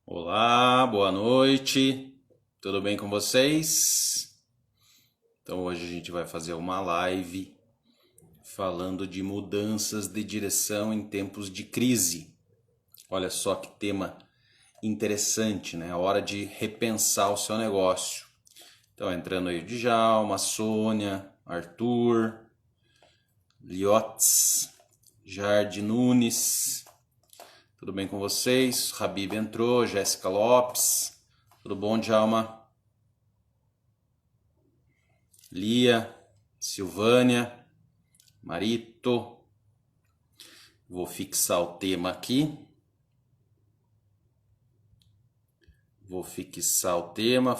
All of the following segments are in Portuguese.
Olá, boa noite. Tudo bem com vocês? Então hoje a gente vai fazer uma live falando de mudanças de direção em tempos de crise. Olha só que tema interessante, né? A hora de repensar o seu negócio. Então entrando aí o Djalma, Sônia, Arthur, Liotes, Jardim Nunes. Tudo bem com vocês? Habib entrou, Jéssica Lopes. Tudo bom, Djalma? Lia, Silvânia, Marito. Vou fixar o tema aqui.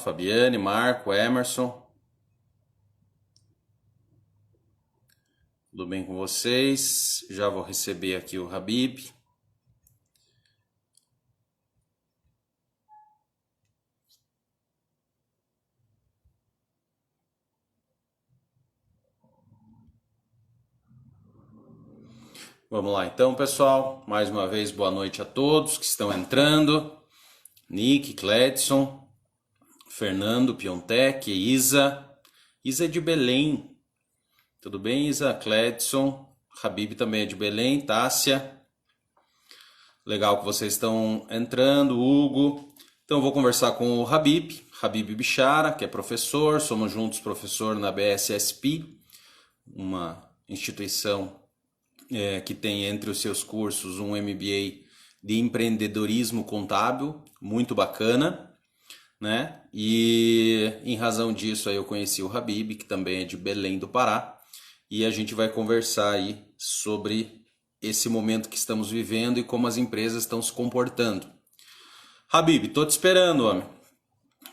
Fabiane, Marco, Emerson. Tudo bem com vocês? Já vou receber aqui o Habib. Vamos lá então, pessoal. Mais uma vez, boa noite a todos que estão entrando. Nick, Cledson, Fernando, Piontec, Isa. Isa é de Belém. Tudo bem, Isa? Cledson. Habib também é de Belém. Tássia. Legal que vocês estão entrando. Hugo. Então, eu vou conversar com o Habib Bichara, que é professor. Somos juntos professor na BSSP, uma instituição que tem entre os seus cursos um MBA de empreendedorismo contábil, muito bacana, né? E em razão disso aí eu conheci o Habib, que também é de Belém do Pará, e a gente vai conversar aí sobre esse momento que estamos vivendo e como as empresas estão se comportando. Habib, tô te esperando, homem.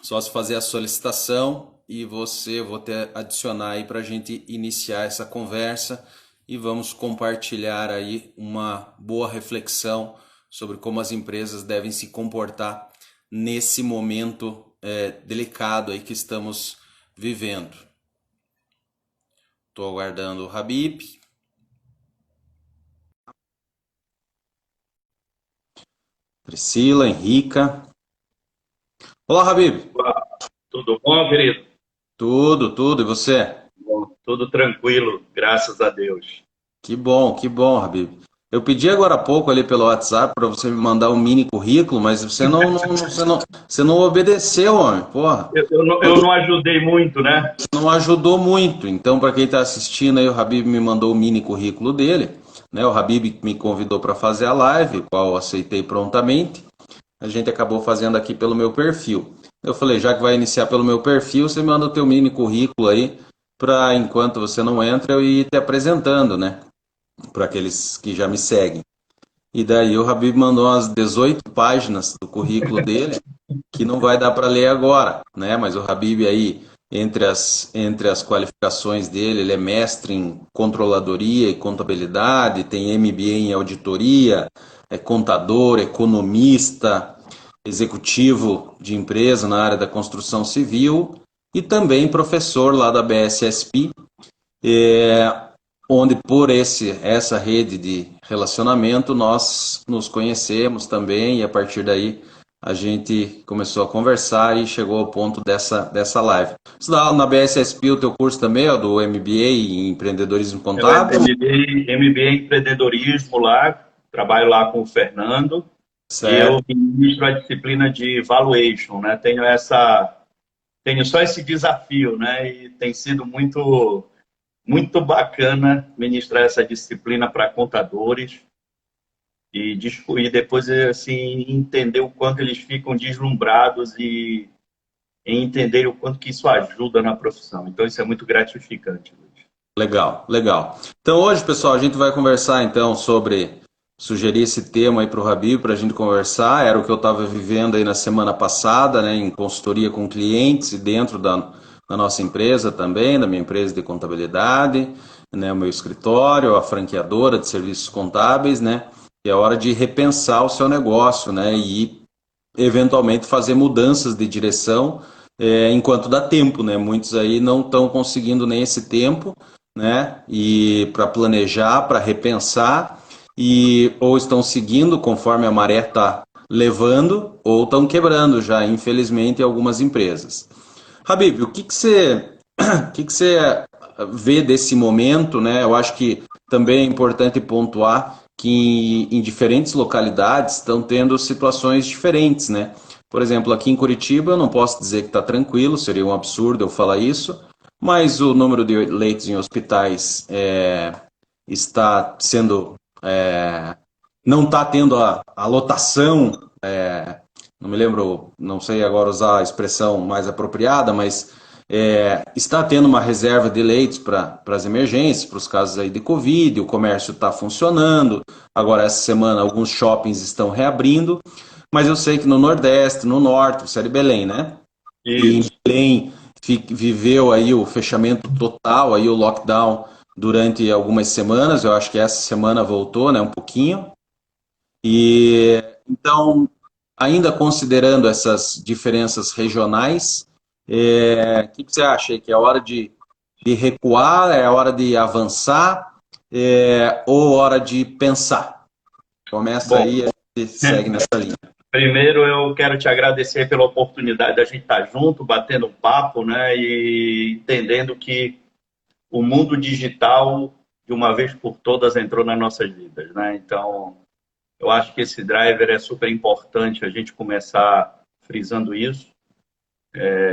Só se fazer a solicitação e vou te adicionar aí para a gente iniciar essa conversa e vamos compartilhar aí uma boa reflexão sobre como as empresas devem se comportar nesse momento delicado aí que estamos vivendo. Estou aguardando o Habib. Priscila, Henrica. Olá, Habib. Tudo bom, querido? Tudo. E você? Bom, tudo tranquilo, graças a Deus. Que bom, Habib. Eu pedi agora há pouco ali pelo WhatsApp para você me mandar um mini currículo, mas você não obedeceu, homem. Porra, Eu não ajudei muito, né? não ajudou muito. Então, para quem está assistindo aí, o Habib me mandou o mini currículo dele, né? O Habib me convidou para fazer a live, qual eu aceitei prontamente. A gente acabou fazendo aqui pelo meu perfil. Eu falei, já que vai iniciar pelo meu perfil, você manda o teu mini currículo aí, para enquanto você não entra, eu ir te apresentando, né? Para aqueles que já me seguem. E daí o Habib mandou umas 18 páginas do currículo dele, que não vai dar para ler agora, né? Mas o Habib aí, entre as qualificações dele, ele é mestre em controladoria e contabilidade, tem MBA em auditoria, é contador, economista, executivo de empresa na área da construção civil e também professor lá da BSSP, onde por essa rede de relacionamento nós nos conhecemos também e a partir daí a gente começou a conversar e chegou ao ponto dessa live. Você dá na BSSP o teu curso também, ó, do MBA em empreendedorismo Eu contábil? MBA em empreendedorismo lá, trabalho lá com o Fernando, e eu Certo. ministro a disciplina de valuation, né? Tenho só esse desafio, né? E tem sido muito bacana ministrar essa disciplina para contadores e depois assim entender o quanto eles ficam deslumbrados e em entender o quanto que isso ajuda na profissão. Então, isso é muito gratificante, Luiz. Legal. Então hoje, pessoal, a gente vai conversar então sugerir esse tema aí para o Habib para a gente conversar. Era o que eu estava vivendo aí na semana passada, né, em consultoria com clientes e dentro da nossa empresa também, da minha empresa de contabilidade, né, o meu escritório, a franqueadora de serviços contábeis, né, que é hora de repensar o seu negócio, né, e eventualmente fazer mudanças de direção enquanto dá tempo, né? Muitos aí não estão conseguindo nem esse tempo, né? E para planejar, para repensar, e ou estão seguindo conforme a maré está levando ou estão quebrando já, infelizmente, algumas empresas. Habib, o que que você, o que que você vê desse momento, né? Eu acho que também é importante pontuar que em diferentes localidades estão tendo situações diferentes, né? Por exemplo, aqui em Curitiba eu não posso dizer que está tranquilo, seria um absurdo eu falar isso, mas o número de leitos em hospitais está sendo não está tendo a lotação, não me lembro, não sei agora usar a expressão mais apropriada, mas está tendo uma reserva de leitos para as emergências, para os casos aí de Covid, o comércio está funcionando, agora essa semana alguns shoppings estão reabrindo, mas eu sei que no Nordeste, no Norte, você é de Belém, né? E em Isso. Belém viveu aí o fechamento total, aí o lockdown durante algumas semanas, eu acho que essa semana voltou, né, um pouquinho, e então, ainda considerando essas diferenças regionais, o que que você acha aí? Que é hora de recuar, é hora de avançar, ou hora de pensar? Começa Bom, aí e a gente segue nessa linha. primeiro eu quero te agradecer pela oportunidade da gente estar junto, batendo um papo, né, e entendendo que o mundo digital, de uma vez por todas, entrou nas nossas vidas, né? Então, eu acho que esse driver é super importante a gente começar frisando isso,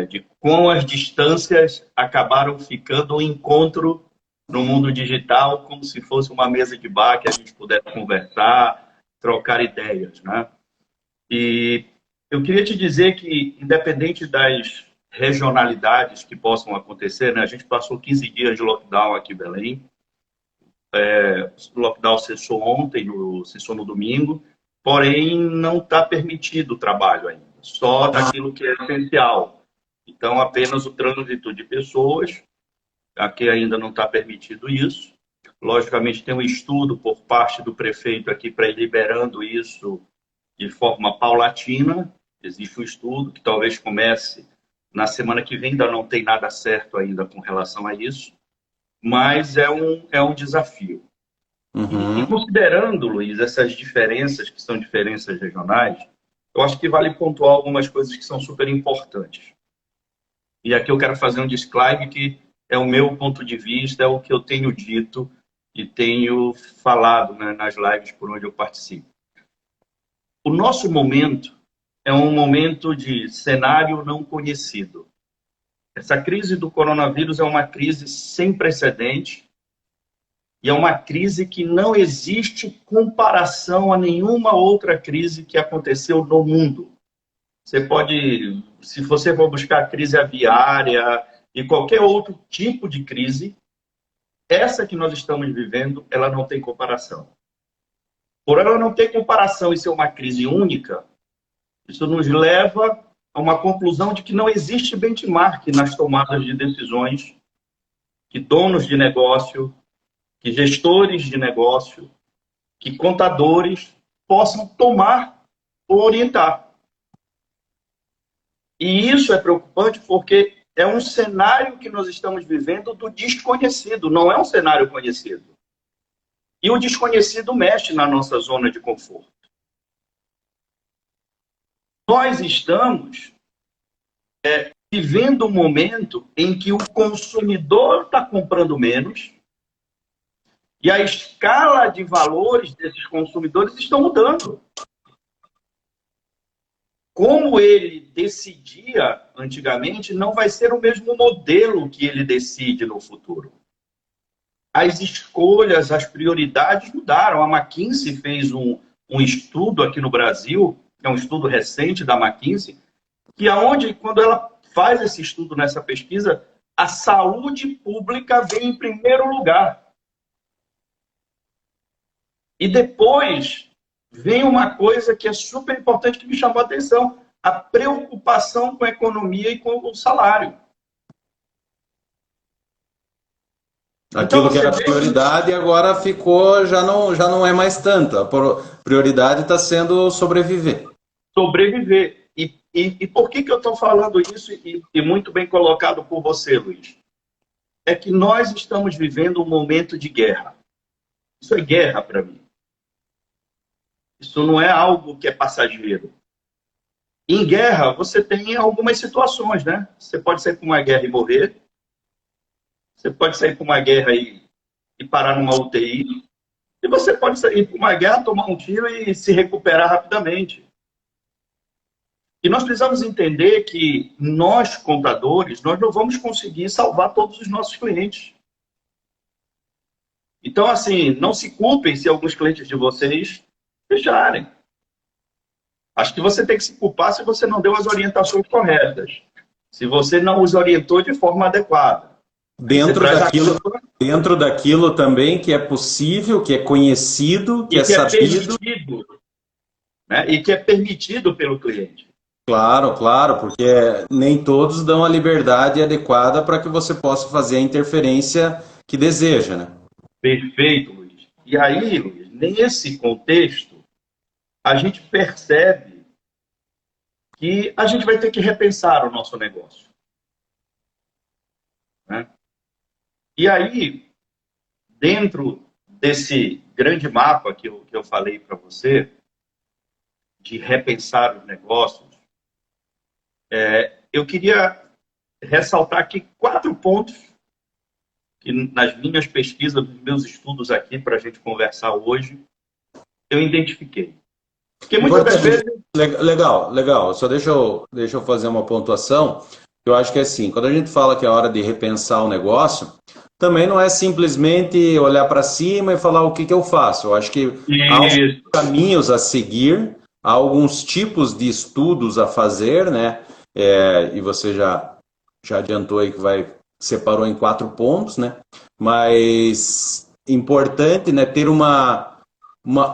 de como as distâncias acabaram ficando um encontro no mundo digital, como se fosse uma mesa de bar que a gente pudesse conversar, trocar ideias, né? E eu queria te dizer que, independente das regionalidades que possam acontecer, né? A gente passou 15 dias de lockdown aqui em Belém. O lockdown cessou ontem, cessou no domingo, porém não está permitido o trabalho ainda, só daquilo que é essencial. Então, apenas o trânsito de pessoas, aqui ainda não está permitido isso. Logicamente, tem um estudo por parte do prefeito aqui para ir liberando isso de forma paulatina. Existe um estudo que talvez comece na semana que vem, ainda não tem nada certo ainda com relação a isso, mas é um desafio. E Uhum. considerando, Luiz, essas diferenças, que são diferenças regionais, eu acho que vale pontuar algumas coisas que são super importantes. E aqui eu quero fazer um disclaimer que é o meu ponto de vista, é o que eu tenho dito e tenho falado, né, nas lives por onde eu participo. O nosso momento é um momento de cenário não conhecido. Essa crise do coronavírus é uma crise sem precedente e é uma crise que não existe comparação a nenhuma outra crise que aconteceu no mundo. Você pode, se você for buscar crise aviária e qualquer outro tipo de crise, essa que nós estamos vivendo, ela não tem comparação. Por ela não ter comparação e ser uma crise única, isso nos leva a uma conclusão de que não existe benchmark nas tomadas de decisões que donos de negócio, que gestores de negócio, que contadores possam tomar ou orientar. E isso é preocupante porque é um cenário que nós estamos vivendo do desconhecido, não é um cenário conhecido. E o desconhecido mexe na nossa zona de conforto. Nós estamos vivendo um momento em que o consumidor está comprando menos e a escala de valores desses consumidores estão mudando. Como ele decidia antigamente, não vai ser o mesmo modelo que ele decide no futuro. As escolhas, as prioridades mudaram. A McKinsey fez um estudo aqui no Brasil, é um estudo recente da McKinsey, que aonde, quando ela faz esse estudo nessa pesquisa, a saúde pública vem em primeiro lugar. E depois vem uma coisa que é super importante que me chamou a atenção, a preocupação com a economia e com o salário. Então Aquilo que você era vê que prioridade agora ficou, já não é mais tanto. A prioridade está sendo sobreviver. sobreviver. E por que eu estou falando isso, e muito bem colocado por você, Luiz? É que nós estamos vivendo um momento de guerra. Isso é guerra para mim. Isso não é algo que é passageiro. Em guerra, você tem algumas situações, né? Você pode sair para uma guerra e morrer. Você pode sair para uma guerra e parar numa UTI. E você pode sair para uma guerra, tomar um tiro e se recuperar rapidamente. E nós precisamos entender que nós, contadores, nós não vamos conseguir salvar todos os nossos clientes. Então, assim, não se culpem se alguns clientes de vocês fecharem. Acho que você tem que se culpar se você não deu as orientações corretas. Se você não os orientou de forma adequada. Dentro daquilo também que é possível, que é conhecido, que é sabido. Permitido, né? E que é permitido pelo cliente. Claro, claro, porque nem todos dão a liberdade adequada para que você possa fazer a interferência que deseja, né? Perfeito, Luiz. E aí, Luiz, nesse contexto, a gente percebe que a gente vai ter que repensar o nosso negócio. Né? E aí, dentro desse grande mapa que eu falei para você, de repensar os negócios, eu queria ressaltar aqui 4 pontos que nas minhas pesquisas, nos meus estudos aqui, para a gente conversar hoje, eu identifiquei. Porque muitas das vezes... Legal. Só deixa eu fazer uma pontuação. Eu acho que é assim, quando a gente fala que é hora de repensar o negócio, também não é simplesmente olhar para cima e falar o que eu faço. Eu acho que há alguns caminhos a seguir, há alguns tipos de estudos a fazer, né? E você já adiantou aí que separou em 4 pontos, né? Mas importante, né, ter uma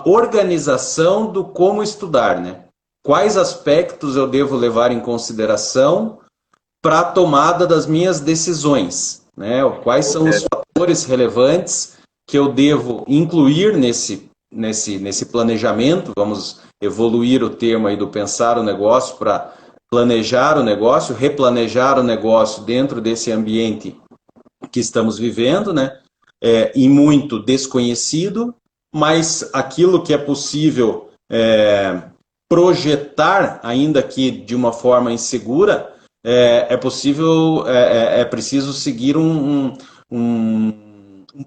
organização do como estudar, né? Quais aspectos eu devo levar em consideração para a tomada das minhas decisões, né? Quais são os fatores relevantes que eu devo incluir nesse planejamento? Vamos evoluir o termo aí do pensar o negócio para planejar o negócio, replanejar o negócio dentro desse ambiente que estamos vivendo, né? E muito desconhecido, mas aquilo que é possível projetar, ainda que de uma forma insegura, é preciso seguir um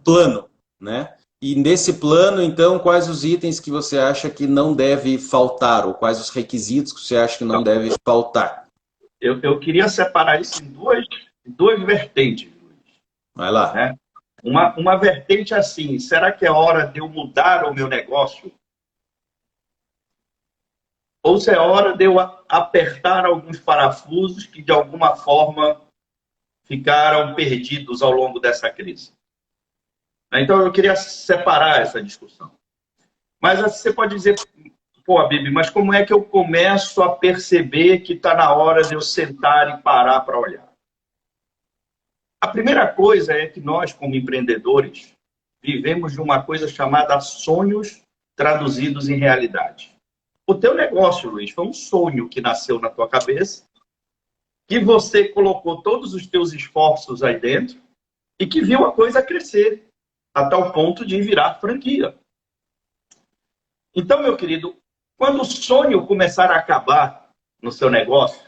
plano, né? E nesse plano, então, quais os itens que você acha que não deve faltar, ou quais os requisitos que você acha que não deve faltar? Eu queria separar isso em duas vertentes. Vai lá. Né? Uma vertente assim, será que é hora de eu mudar o meu negócio? Ou se é hora de eu apertar alguns parafusos que, de alguma forma, ficaram perdidos ao longo dessa crise? Então, eu queria separar essa discussão. Mas você pode dizer, pô, Bibi, mas como é que eu começo a perceber que está na hora de eu sentar e parar para olhar? A primeira coisa é que nós, como empreendedores, vivemos de uma coisa chamada sonhos traduzidos em realidade. O teu negócio, Luiz, foi um sonho que nasceu na tua cabeça, que você colocou todos os teus esforços aí dentro e que viu a coisa crescer a tal ponto de virar franquia. Então, meu querido, quando o sonho começar a acabar no seu negócio,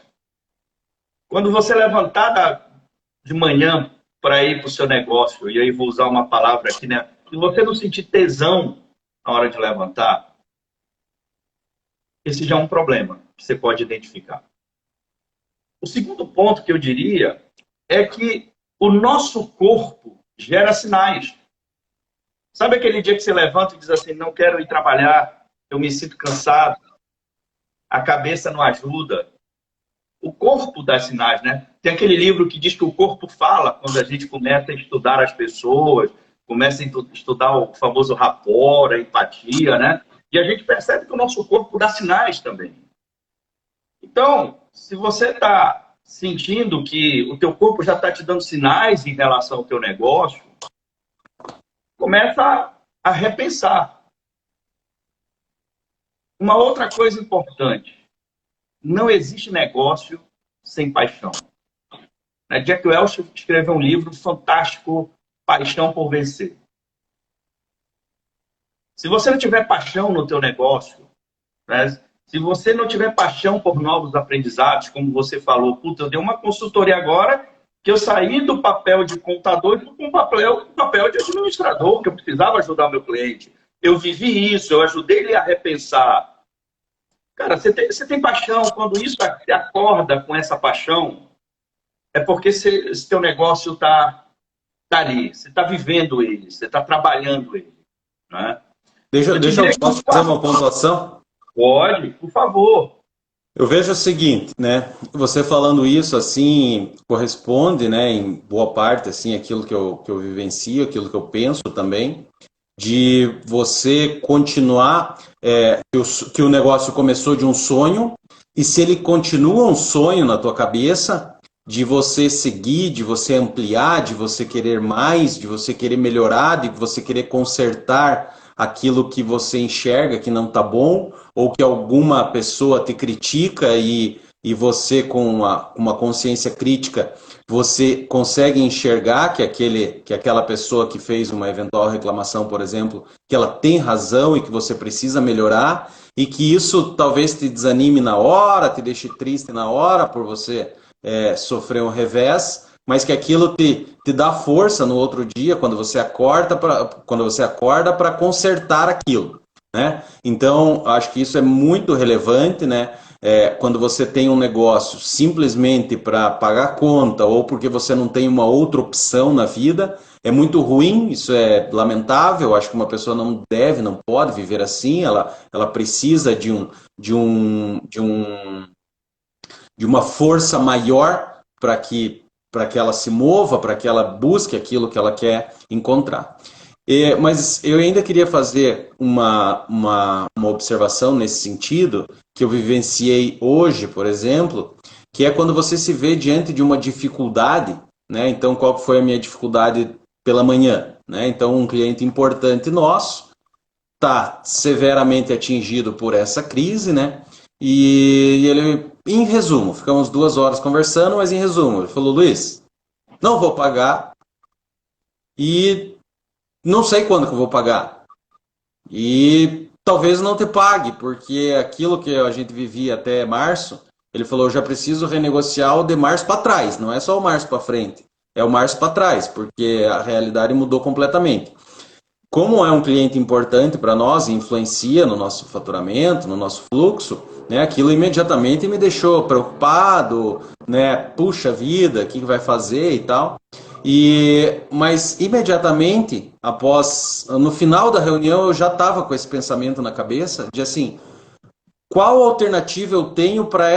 quando você levantar de manhã para ir para o seu negócio, e aí vou usar uma palavra aqui, né? Se você não sentir tesão na hora de levantar, esse já é um problema que você pode identificar. O segundo ponto que eu diria é que o nosso corpo gera sinais. Sabe aquele dia que você levanta e diz assim, não quero ir trabalhar, eu me sinto cansado, a cabeça não ajuda. O corpo dá sinais, né? Tem aquele livro que diz que o corpo fala quando a gente começa a estudar as pessoas, começa a estudar o famoso rapport, a empatia, né? E a gente percebe que o nosso corpo dá sinais também. Então, se você está sentindo que o teu corpo já está te dando sinais em relação ao teu negócio, começa a repensar. Uma outra coisa importante, não existe negócio sem paixão. Jack Welch escreveu um livro fantástico, Paixão por Vencer. Se você não tiver paixão no teu negócio, né? Se você não tiver paixão por novos aprendizados, como você falou, puta, eu dei uma consultoria agora que eu saí do papel de contador para o papel de administrador, que eu precisava ajudar o meu cliente. Eu vivi isso, eu ajudei ele a repensar. Cara, você tem paixão, quando isso acorda com essa paixão, é porque esse teu negócio tá ali, você está vivendo ele, você está trabalhando ele. Né? Posso fazer uma pontuação? Pode, por favor. Eu vejo o seguinte, né? Você falando isso assim corresponde, né, em boa parte assim aquilo que eu vivencio, aquilo que eu penso também, de você continuar que o negócio começou de um sonho e se ele continua um sonho na tua cabeça, de você seguir, de você ampliar, de você querer mais, de você querer melhorar, de você querer consertar aquilo que você enxerga que não está bom, ou que alguma pessoa te critica e você com uma consciência crítica, você consegue enxergar que aquela pessoa que fez uma eventual reclamação, por exemplo, que ela tem razão e que você precisa melhorar, e que isso talvez te desanime na hora, te deixe triste na hora por você sofrer um revés, mas que aquilo te dá força no outro dia, quando você acorda para consertar aquilo. Né? Então, acho que isso é muito relevante, né? Quando você tem um negócio simplesmente para pagar conta ou porque você não tem uma outra opção na vida, é muito ruim, isso é lamentável, acho que uma pessoa não deve, não pode viver assim, ela precisa de uma força maior para que ela se mova, para que ela busque aquilo que ela quer encontrar. Mas eu ainda queria fazer uma observação nesse sentido, que eu vivenciei hoje, por exemplo, que é quando você se vê diante de uma dificuldade, né? Então, qual foi a minha dificuldade pela manhã? Né? Então, um cliente importante nosso está severamente atingido por essa crise, né? E ele, em resumo, ficamos 2 horas conversando, mas em resumo, ele falou: Luiz, não vou pagar e não sei quando que eu vou pagar. E talvez não te pague, porque aquilo que a gente vivia até março, ele falou: eu já preciso renegociar o de março para trás, não é só o março para frente, é o março para trás, porque a realidade mudou completamente. Como é um cliente importante para nós e influencia no nosso faturamento, no nosso fluxo, né, aquilo imediatamente me deixou preocupado, né, puxa vida, o que vai fazer e tal. Mas imediatamente, no final da reunião, eu já estava com esse pensamento na cabeça de assim, qual alternativa eu tenho para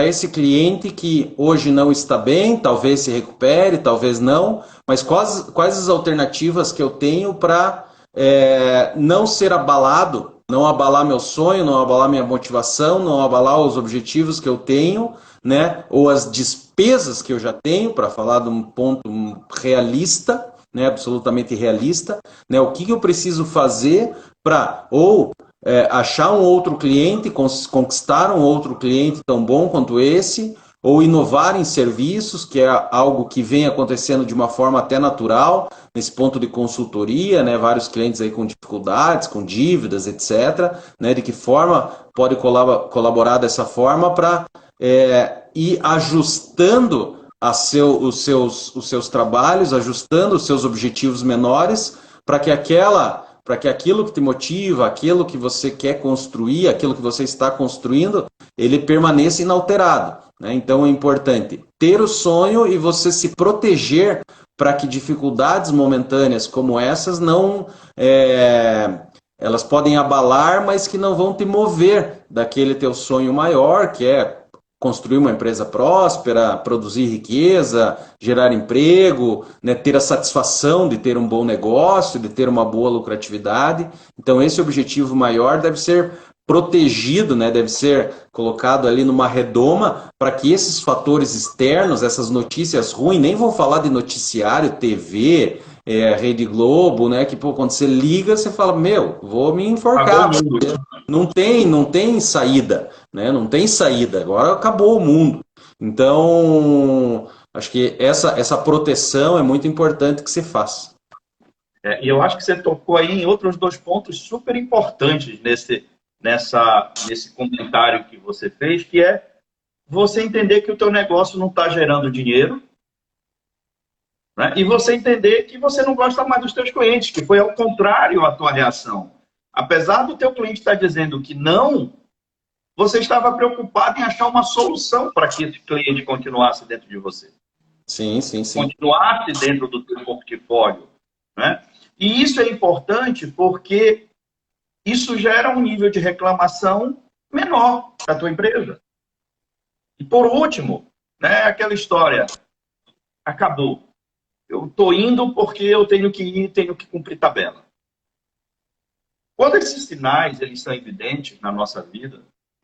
esse cliente que hoje não está bem, talvez se recupere, talvez não, mas quais as alternativas que eu tenho para não ser abalado, não abalar meu sonho, não abalar minha motivação, não abalar os objetivos que eu tenho, né, ou as despesas que eu já tenho, para falar de um ponto realista, né, absolutamente realista, né, o que eu preciso fazer para ou achar um outro cliente, conquistar um outro cliente tão bom quanto esse, ou inovar em serviços, que é algo que vem acontecendo de uma forma até natural, nesse ponto de consultoria, né, vários clientes aí com dificuldades, com dívidas, etc., né, de que forma pode colaborar dessa forma para ir ajustando os seus trabalhos, ajustando os seus objetivos menores, para que aquilo que te motiva, aquilo que você quer construir, aquilo que você está construindo, ele permaneça inalterado. Né? Então é importante ter o sonho e você se proteger para que dificuldades momentâneas como essas não elas podem abalar, mas que não vão te mover daquele teu sonho maior, que é construir uma empresa próspera, produzir riqueza, gerar emprego, né, ter a satisfação de ter um bom negócio, de ter uma boa lucratividade. Então esse objetivo maior deve ser protegido, né, deve ser colocado ali numa redoma para que esses fatores externos, essas notícias ruins, nem vou falar de noticiário, TV, Rede Globo, né, que pô, quando você liga, você fala, meu, vou me enforcar. Não tem saída, né? Não tem saída. Agora acabou o mundo. Então, acho que essa proteção é muito importante que se faça. E eu acho que você tocou aí em outros dois pontos super importantes nesse comentário que você fez, que é você entender que o teu negócio não está gerando dinheiro, né? E você entender que você não gosta mais dos teus clientes, que foi ao contrário a tua reação. Apesar do teu cliente estar dizendo que não, você estava preocupado em achar uma solução para que esse cliente continuasse dentro de você. Sim, sim, sim. Continuasse dentro do teu portfólio, né? E isso é importante porque isso gera um nível de reclamação menor da tua empresa. E por último, né, aquela história, acabou. Eu estou indo porque eu tenho que ir, tenho que cumprir tabela. Quando esses sinais eles são evidentes na nossa vida,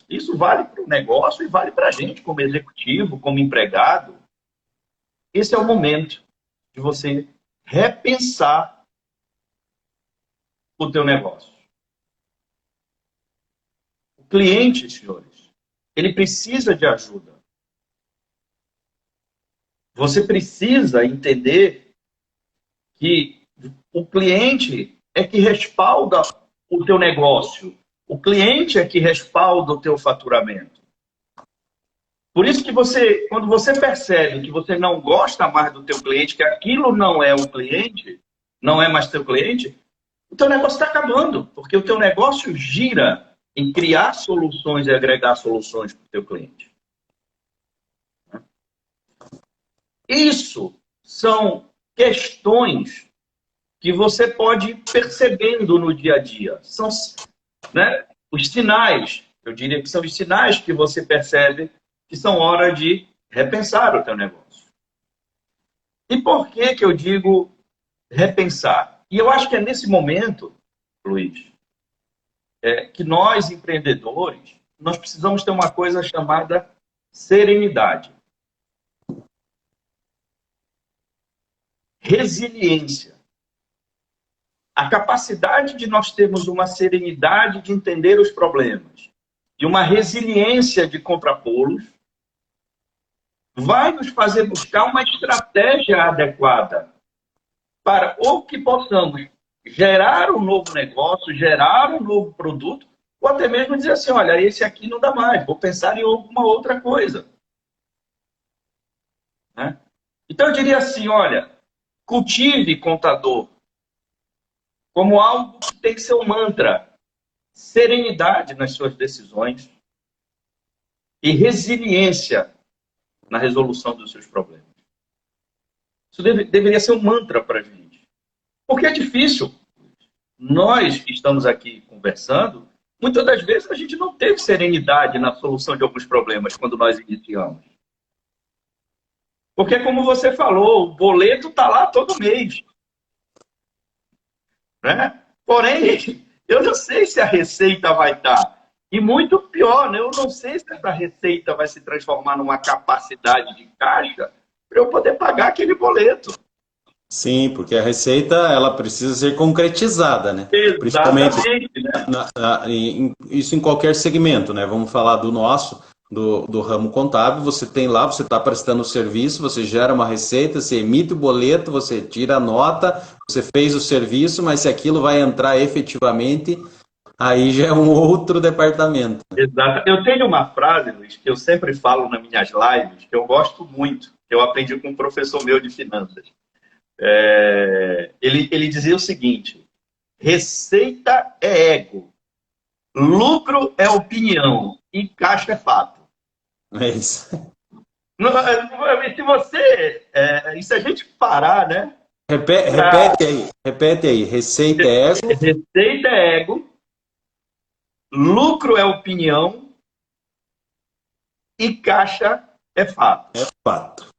isso vale para o negócio e vale para a gente como executivo, como empregado. Esse é o momento de você repensar o teu negócio. O cliente, senhores, ele precisa de ajuda. Você precisa entender que o cliente é que respalda o teu negócio. O cliente é que respalda o teu faturamento. Por isso que você, quando você percebe que você não gosta mais do teu cliente, que aquilo não é o cliente, não é mais teu cliente, o teu negócio está acabando, porque o teu negócio gira em criar soluções e agregar soluções para o teu cliente. Isso são questões que você pode ir percebendo no dia a dia. São, né, os sinais, eu diria que são os sinais que você percebe que são hora de repensar o teu negócio. E por que que eu digo repensar? E eu acho que é nesse momento, Luiz, que nós, empreendedores, nós precisamos ter uma coisa chamada serenidade. Resiliência. A capacidade de nós termos uma serenidade de entender os problemas e uma resiliência de contrapô-los vai nos fazer buscar uma estratégia adequada para ou que possamos gerar um novo negócio, gerar um novo produto, ou até mesmo dizer assim, olha, esse aqui não dá mais, vou pensar em alguma outra coisa. Né? Então eu diria assim, olha, cultive, contador, como algo que tem que ser um mantra. Serenidade nas suas decisões e resiliência na resolução dos seus problemas. Isso deveria ser um mantra para a gente. Porque é difícil. Nós que estamos aqui conversando, muitas das vezes a gente não teve serenidade na solução de alguns problemas quando nós iniciamos. Porque, como você falou, o boleto está lá todo mês. Né? Porém, eu não sei se a receita vai estar. E muito pior, né? Eu não sei se essa receita vai se transformar numa capacidade de caixa para eu poder pagar aquele boleto. Sim, porque a receita ela precisa ser concretizada, né? Principalmente Exatamente, né? isso em qualquer segmento, né? Vamos falar do nosso, do ramo contábil. Você tem lá, você está prestando o serviço, você gera uma receita, você emite o boleto, você tira a nota, você fez o serviço, mas se aquilo vai entrar efetivamente, aí já é um outro departamento. Exato. Eu tenho uma frase, Luiz, que eu sempre falo nas minhas lives, que eu gosto muito, que eu aprendi com um professor meu de finanças. Ele dizia o seguinte: receita é ego, lucro é opinião e caixa é fato. É isso. Se você, se a gente parar, né? Repete aí. Receita é ego. Receita é ego, lucro é opinião e caixa é fato. É fato.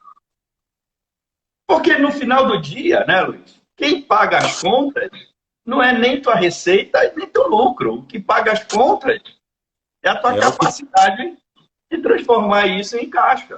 Porque no final do dia, né, Luiz? Quem paga as contas não é nem tua receita e nem teu lucro. O que paga as contas é a tua capacidade de transformar isso em caixa.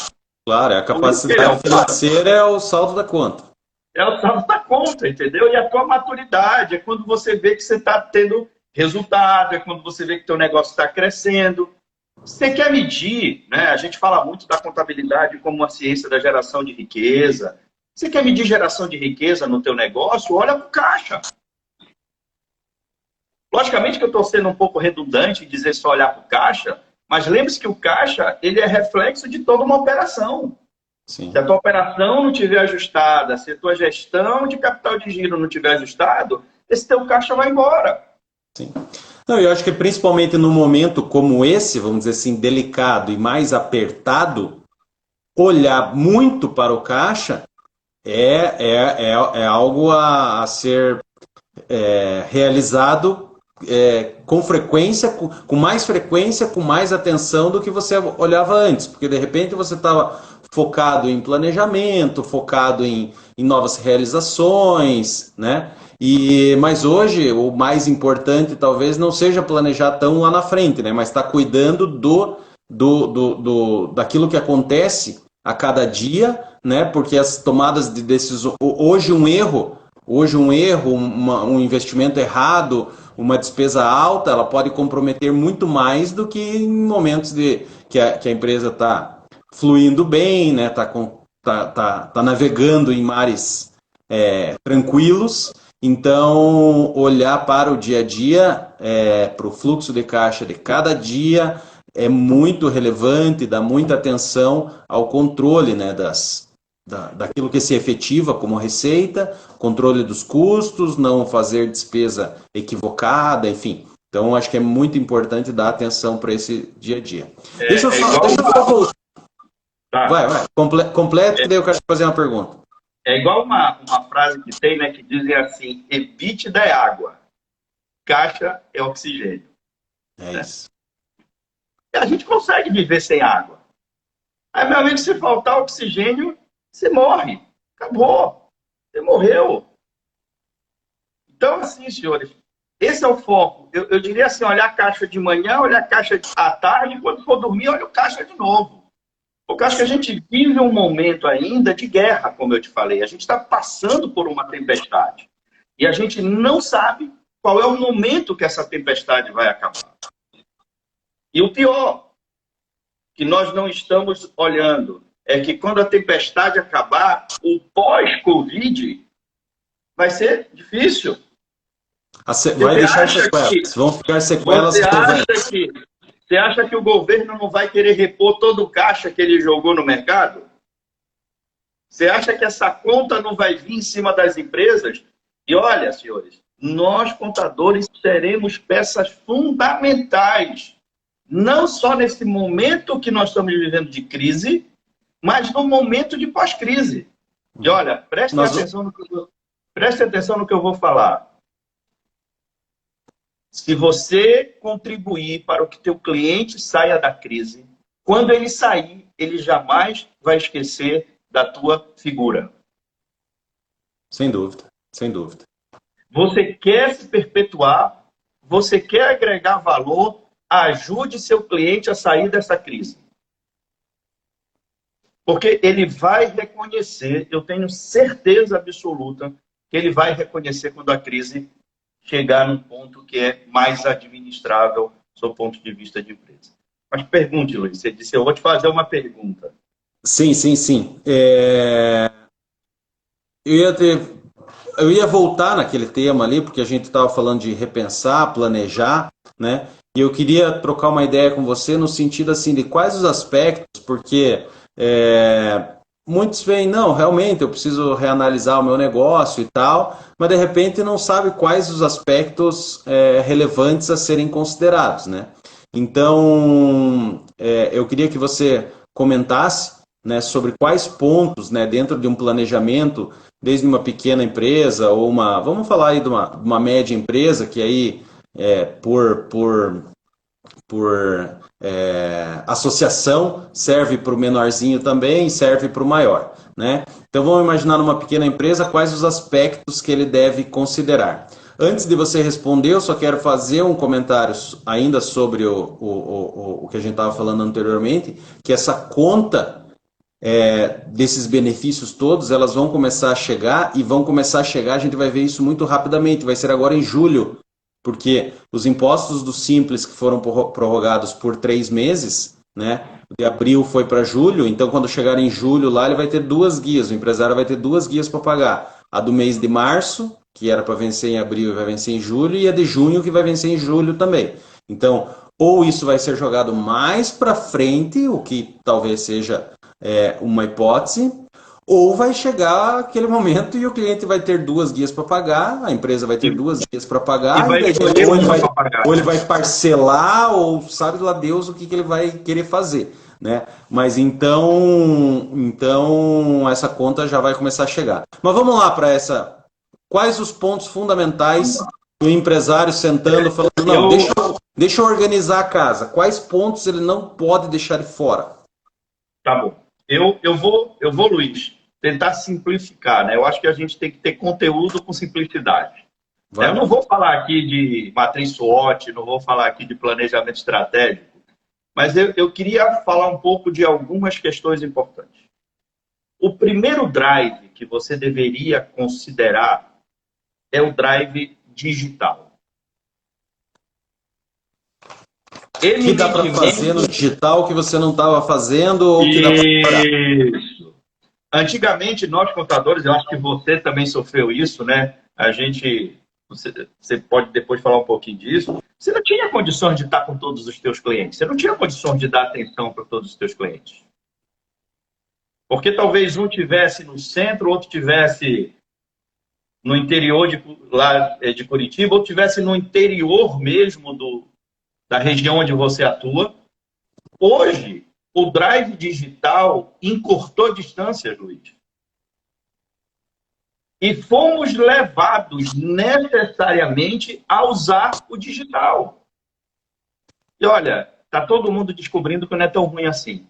Claro, a capacidade financeira é o saldo da conta. É o saldo da conta, entendeu? E a tua maturidade é quando você vê que você está tendo resultado, é quando você vê que teu negócio está crescendo. Você quer medir, né? A gente fala muito da contabilidade como uma ciência da geração de riqueza. Você quer medir geração de riqueza no teu negócio? Olha para o caixa. Logicamente que eu estou sendo um pouco redundante em dizer só olhar para o caixa, mas lembre-se que o caixa ele é reflexo de toda uma operação. Sim. Se a tua operação não estiver ajustada, se a tua gestão de capital de giro não estiver ajustado, esse teu caixa vai embora. Sim. Não, eu acho que principalmente num momento como esse, vamos dizer assim, delicado e mais apertado, olhar muito para o caixa é algo a ser realizado com frequência, com mais frequência, com mais atenção do que você olhava antes, porque de repente você estava focado em planejamento, focado em novas realizações, né? Mas hoje o mais importante talvez não seja planejar tão lá na frente, né? Mas estar cuidando daquilo que acontece a cada dia, né? Porque as tomadas de decisão, hoje um erro, um investimento errado, uma despesa alta, ela pode comprometer muito mais do que em momentos que a empresa está fluindo bem, né? Tá navegando em mares tranquilos. Então, olhar para o dia a dia, para o fluxo de caixa de cada dia, é muito relevante, dá muita atenção ao controle, né, daquilo que se efetiva como receita, controle dos custos, não fazer despesa equivocada, enfim. Então, acho que é muito importante dar atenção para esse dia a dia. Deixa eu só voltar. Tá. Vai. Completo, que daí eu quero fazer uma pergunta. É igual uma frase que tem, né, que dizem assim, EBITDA é água, caixa é oxigênio. É isso. E a gente consegue viver sem água. Aí, meu amigo, se faltar oxigênio, você morre. Acabou. Você morreu. Então, assim, senhores, esse é o foco. Eu diria assim, olhar a caixa de manhã, olhar a caixa à tarde, quando for dormir, olha o caixa de novo. Porque eu acho que a gente vive um momento ainda de guerra, como eu te falei. A gente está passando por uma tempestade. E a gente não sabe qual é o momento que essa tempestade vai acabar. E o pior, que nós não estamos olhando, é que quando a tempestade acabar, o pós-Covid vai ser difícil. Vai deixar sequelas. Vão ficar sequelas. Você acha que o governo não vai querer repor todo o caixa que ele jogou no mercado? Você acha que essa conta não vai vir em cima das empresas? E olha, senhores, nós, contadores, seremos peças fundamentais, não só nesse momento que nós estamos vivendo de crise, mas no momento de pós-crise. E olha, preste atenção no que eu vou falar. Se você contribuir para o que teu cliente saia da crise, quando ele sair, ele jamais vai esquecer da tua figura. Sem dúvida, sem dúvida. Você quer se perpetuar, você quer agregar valor, ajude seu cliente a sair dessa crise. Porque ele vai reconhecer, eu tenho certeza absoluta, que ele vai reconhecer quando a crise chegar num ponto que é mais administrável do seu ponto de vista de empresa. Mas pergunte, Luiz, você disse, eu vou te fazer uma pergunta. Sim. Eu ia voltar naquele tema ali, porque a gente estava falando de repensar, planejar, né? E eu queria trocar uma ideia com você no sentido assim de quais os aspectos, porque muitos veem, não, realmente eu preciso reanalisar o meu negócio e tal, mas de repente não sabe quais os aspectos relevantes a serem considerados, né? Então, eu queria que você comentasse, né, sobre quais pontos, né, dentro de um planejamento, desde uma pequena empresa ou vamos falar aí de uma média empresa, que aí por associação serve para o menorzinho também, serve para o maior, né? Então vamos imaginar numa pequena empresa quais os aspectos que ele deve considerar. Antes de você responder, eu só quero fazer um comentário ainda sobre o que a gente estava falando anteriormente, que essa conta desses benefícios todos, elas vão começar a chegar, a gente vai ver isso muito rapidamente, vai ser agora em julho, porque os impostos do Simples que foram prorrogados por 3 meses, né, de abril foi para julho, então quando chegar em julho lá ele vai ter 2 guias, o empresário vai ter 2 guias para pagar, a do mês de março, que era para vencer em abril e vai vencer em julho, e a de junho que vai vencer em julho também. Então, ou isso vai ser jogado mais para frente, o que talvez seja uma hipótese, ou vai chegar aquele momento e o cliente vai ter 2 guias para pagar, a empresa vai ter 2 guias para pagar, vai e daí, escolher uma para pagar. ou ele vai parcelar, ou sabe lá Deus o que ele vai querer fazer. Né? Mas então essa conta já vai começar a chegar. Mas vamos lá para essa. Quais os pontos fundamentais do empresário sentando, falando, não, deixa eu organizar a casa. Quais pontos ele não pode deixar de fora? Tá bom. Eu vou, Luiz, tentar simplificar, né? Eu acho que a gente tem que ter conteúdo com simplicidade. Eu não vou falar aqui de matriz SWOT, não vou falar aqui de planejamento estratégico, mas eu queria falar um pouco de algumas questões importantes. O primeiro drive que você deveria considerar é o drive digital. Que dá para fazer no digital que você não estava fazendo? Ou que dá pra... Isso. Antigamente, nós contadores, eu acho que você também sofreu isso, né? Você pode depois falar um pouquinho disso. Você não tinha condições de estar com todos os teus clientes. Você não tinha condições de dar atenção para todos os teus clientes. Porque talvez um tivesse no centro, outro tivesse no interior de Curitiba, ou tivesse no interior mesmo da região onde você atua. Hoje, o drive digital encurtou distâncias, Luiz. E fomos levados necessariamente a usar o digital. E olha, está todo mundo descobrindo que não é tão ruim assim.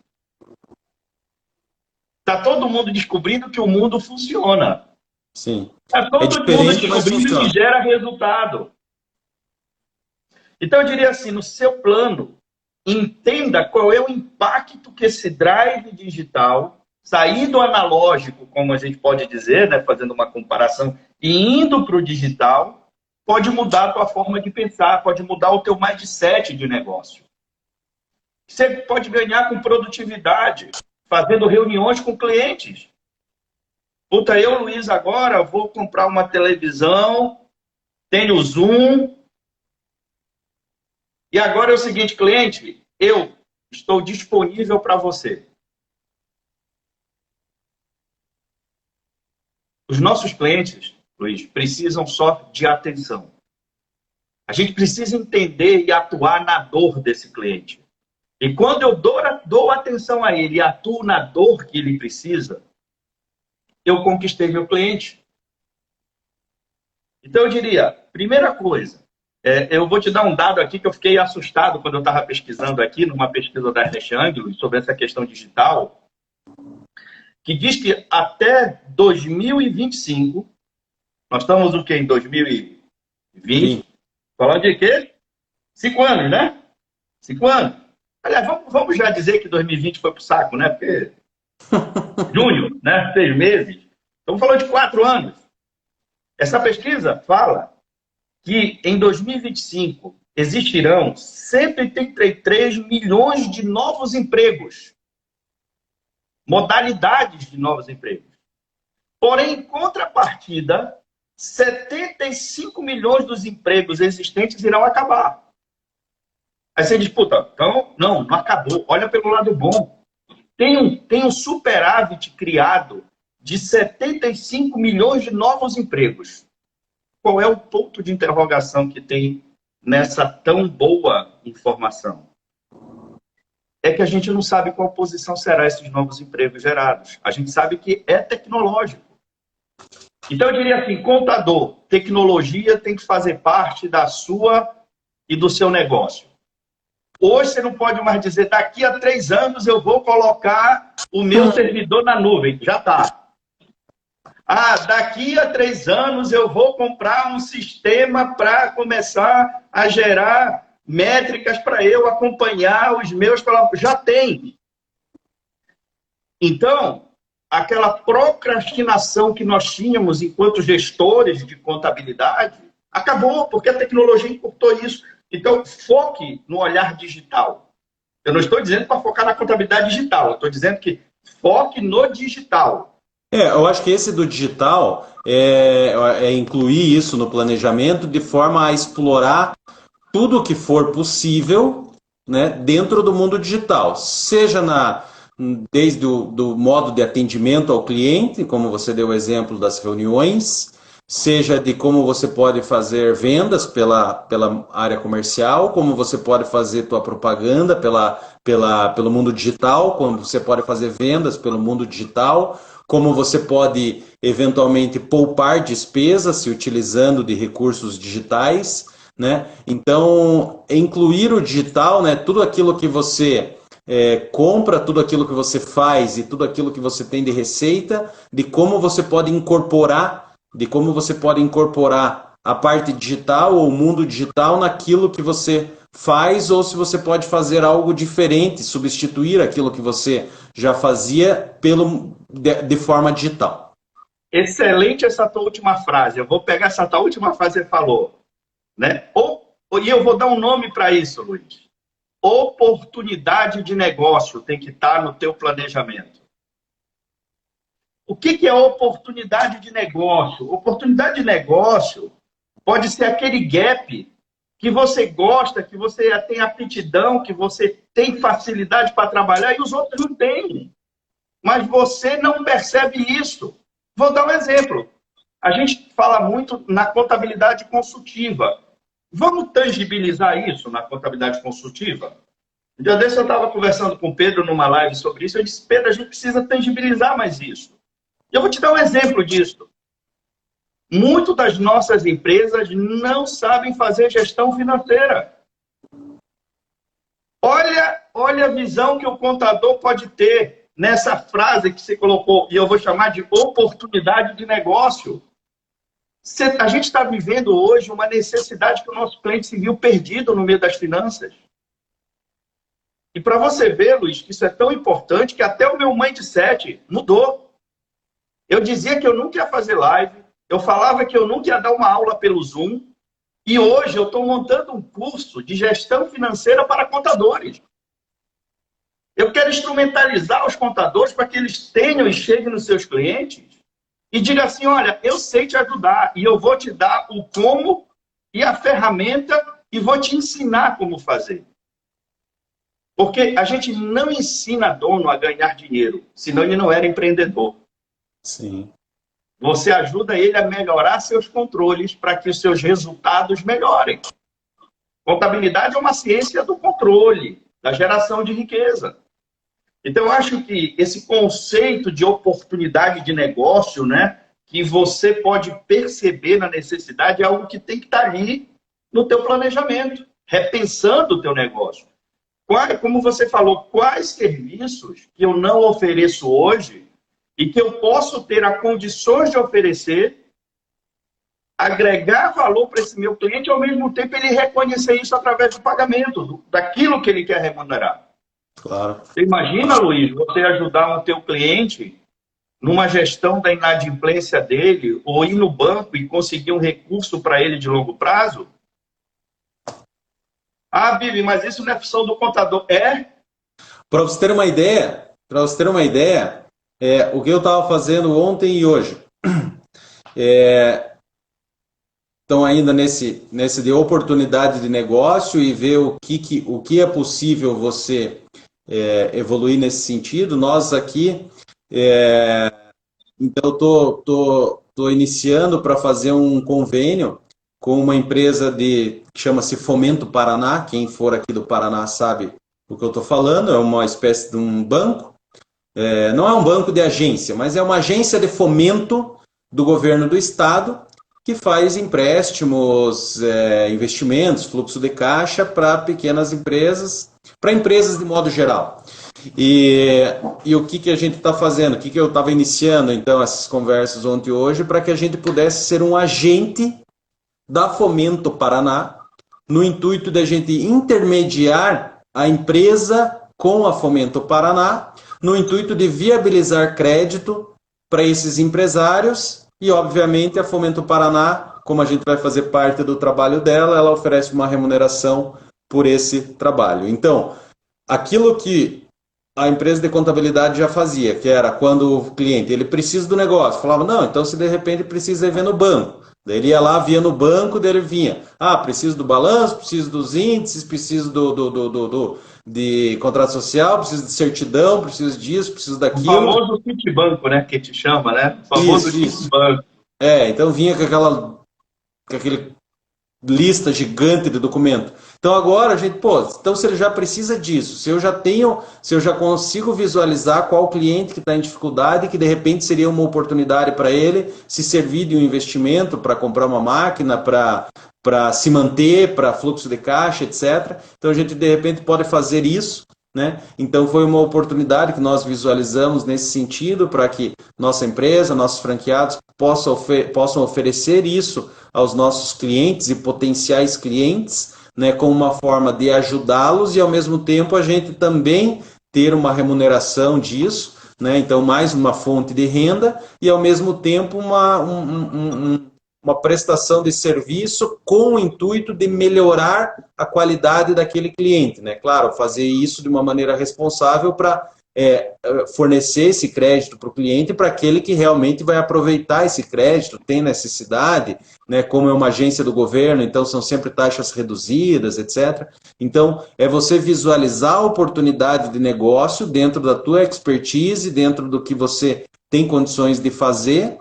Está todo mundo descobrindo que o mundo funciona. Sim. Está todo mundo descobrindo que gera resultado. Então, eu diria assim, no seu plano, entenda qual é o impacto que esse drive digital, sair do analógico, como a gente pode dizer, né, fazendo uma comparação, e indo para o digital, pode mudar a tua forma de pensar, pode mudar o teu mindset de negócio. Você pode ganhar com produtividade, fazendo reuniões com clientes. Puta, eu, Luiz, agora vou comprar uma televisão, tenho Zoom. E agora é o seguinte, cliente, eu estou disponível para você. Os nossos clientes, Luiz, precisam só de atenção. A gente precisa entender e atuar na dor desse cliente. E quando eu dou atenção a ele e atuo na dor que ele precisa, eu conquistei meu cliente. Então, eu diria, primeira coisa, eu vou te dar um dado aqui que eu fiquei assustado quando eu estava pesquisando aqui, numa pesquisa da Ernst Young, sobre essa questão digital, que diz que até 2025, nós estamos o quê? Em 2020? Sim. Falando de quê? 5 anos, né? 5 anos. Aliás, vamos já dizer que 2020 foi pro saco, né? Porque junho, né? 6 meses. Estamos falando de 4 anos. Essa pesquisa fala que em 2025 existirão 183 milhões de novos empregos. Modalidades de novos empregos. Porém, em contrapartida, 75 milhões dos empregos existentes irão acabar. Aí você diz, puta, então, não acabou. Olha pelo lado bom. Tem um superávit criado de 75 milhões de novos empregos. Qual é o ponto de interrogação que tem nessa tão boa informação? É que a gente não sabe qual posição será esses novos empregos gerados. A gente sabe que é tecnológico. Então, eu diria assim, contador, tecnologia tem que fazer parte da sua e do seu negócio. Hoje você não pode mais dizer, daqui a 3 anos eu vou colocar o meu servidor na nuvem. Já está. Daqui a 3 anos eu vou comprar um sistema para começar a gerar métricas para eu acompanhar os meus colaboradores. Já tem. Então, aquela procrastinação que nós tínhamos enquanto gestores de contabilidade acabou, porque a tecnologia encurtou isso. Então, foque no olhar digital. Eu não estou dizendo para focar na contabilidade digital, eu estou dizendo que foque no digital. Eu acho que esse do digital é incluir isso no planejamento de forma a explorar tudo o que for possível, né, dentro do mundo digital, seja desde do modo de atendimento ao cliente, como você deu o exemplo das reuniões, seja de como você pode fazer vendas pela área comercial, como você pode fazer tua propaganda pelo mundo digital, como você pode fazer vendas pelo mundo digital, como você pode eventualmente poupar despesas se utilizando de recursos digitais, né? Então, incluir o digital, né? Tudo aquilo que você compra, tudo aquilo que você faz e tudo aquilo que você tem de receita, de como você pode incorporar a parte digital ou o mundo digital naquilo que você faz, ou se você pode fazer algo diferente, substituir aquilo que você já fazia de forma digital. Excelente essa tua última frase. Eu vou pegar essa tua última frase que você falou, né? E eu vou dar um nome para isso, Luiz. Oportunidade de negócio tem que estar no teu planejamento. O que é oportunidade de negócio? Oportunidade de negócio pode ser aquele gap que você gosta, que você tem aptidão, que você tem facilidade para trabalhar e os outros não têm. Mas você não percebe isso. Vou dar um exemplo. A gente fala muito na contabilidade consultiva. Vamos tangibilizar isso na contabilidade consultiva? Um dia desse eu estava conversando com o Pedro numa live sobre isso. Eu disse, Pedro, a gente precisa tangibilizar mais isso. E eu vou te dar um exemplo disso. Muitas das nossas empresas não sabem fazer gestão financeira. Olha a visão que o contador pode ter nessa frase que você colocou, e eu vou chamar de oportunidade de negócio. A gente está vivendo hoje uma necessidade que o nosso cliente se viu perdido no meio das finanças. E para você ver, Luiz, que isso é tão importante que até o meu mindset mudou. Eu dizia que eu nunca ia fazer live, eu falava que eu nunca ia dar uma aula pelo Zoom, e hoje eu estou montando um curso de gestão financeira para contadores. Eu quero instrumentalizar os contadores para que eles tenham e cheguem nos seus clientes e digam assim, olha, eu sei te ajudar e eu vou te dar o como e a ferramenta e vou te ensinar como fazer. Porque a gente não ensina dono a ganhar dinheiro, senão ele não era empreendedor. Sim. Você ajuda ele a melhorar seus controles para que os seus resultados melhorem. Contabilidade é uma ciência do controle, da geração de riqueza. Então, eu acho que esse conceito de oportunidade de negócio, né, que você pode perceber na necessidade, é algo que tem que estar ali no teu planejamento, repensando o teu negócio. Como você falou, quais serviços que eu não ofereço hoje e que eu posso ter as condições de oferecer, agregar valor para esse meu cliente e, ao mesmo tempo, ele reconhecer isso através do pagamento, daquilo que ele quer remunerar. Claro. Você imagina, Luiz, você ajudar o teu cliente numa gestão da inadimplência dele, ou ir no banco e conseguir um recurso para ele de longo prazo? Ah, Bibi, mas isso não é função do contador. Para você ter uma ideia, o que eu estava fazendo ontem e hoje. Então, ainda nesse de oportunidade de negócio e ver o que é possível você evoluir nesse sentido. Nós aqui, então, estou iniciando para fazer um convênio com uma empresa que chama-se Fomento Paraná. Quem for aqui do Paraná sabe o que eu estou falando. É uma espécie de um banco. Não é um banco de agência, mas é uma agência de fomento do governo do estado que faz empréstimos, investimentos, fluxo de caixa para pequenas empresas, para empresas de modo geral. E o que a gente está fazendo? O que eu estava iniciando, então, essas conversas ontem e hoje, para que a gente pudesse ser um agente da Fomento Paraná, no intuito de a gente intermediar a empresa com a Fomento Paraná, no intuito de viabilizar crédito para esses empresários. E, obviamente, a Fomento Paraná, como a gente vai fazer parte do trabalho dela, ela oferece uma remuneração por esse trabalho. Então, aquilo que a empresa de contabilidade já fazia, que era quando o cliente ele precisa do negócio, falava, não, então se de repente precisa ir ver no banco. Daí ele ia lá, via no banco, daí ele vinha, preciso do balanço, preciso dos índices, preciso de contrato social, preciso de certidão, preciso disso, preciso O daquilo. famoso Citibanco, né? Que te chama, né? O famoso Isso. Citibanco. Então vinha com aquele lista gigante de documento. Então agora a gente, então se ele já precisa disso, se eu já consigo visualizar qual cliente que está em dificuldade, que de repente seria uma oportunidade para ele se servir de um investimento para comprar uma máquina, para se manter, para fluxo de caixa, etc. Então a gente de repente pode fazer isso, né? Então foi uma oportunidade que nós visualizamos nesse sentido para que nossa empresa, nossos franqueados possam oferecer isso aos nossos clientes e potenciais clientes, né, como uma forma de ajudá-los e ao mesmo tempo a gente também ter uma remuneração disso, né? Então mais uma fonte de renda e ao mesmo tempo uma prestação de serviço com o intuito de melhorar a qualidade daquele cliente, né? Claro, fazer isso de uma maneira responsável para fornecer esse crédito para o cliente, para aquele que realmente vai aproveitar esse crédito, tem necessidade, né? Como é uma agência do governo, então são sempre taxas reduzidas, etc. Então, é você visualizar a oportunidade de negócio dentro da tua expertise, dentro do que você tem condições de fazer,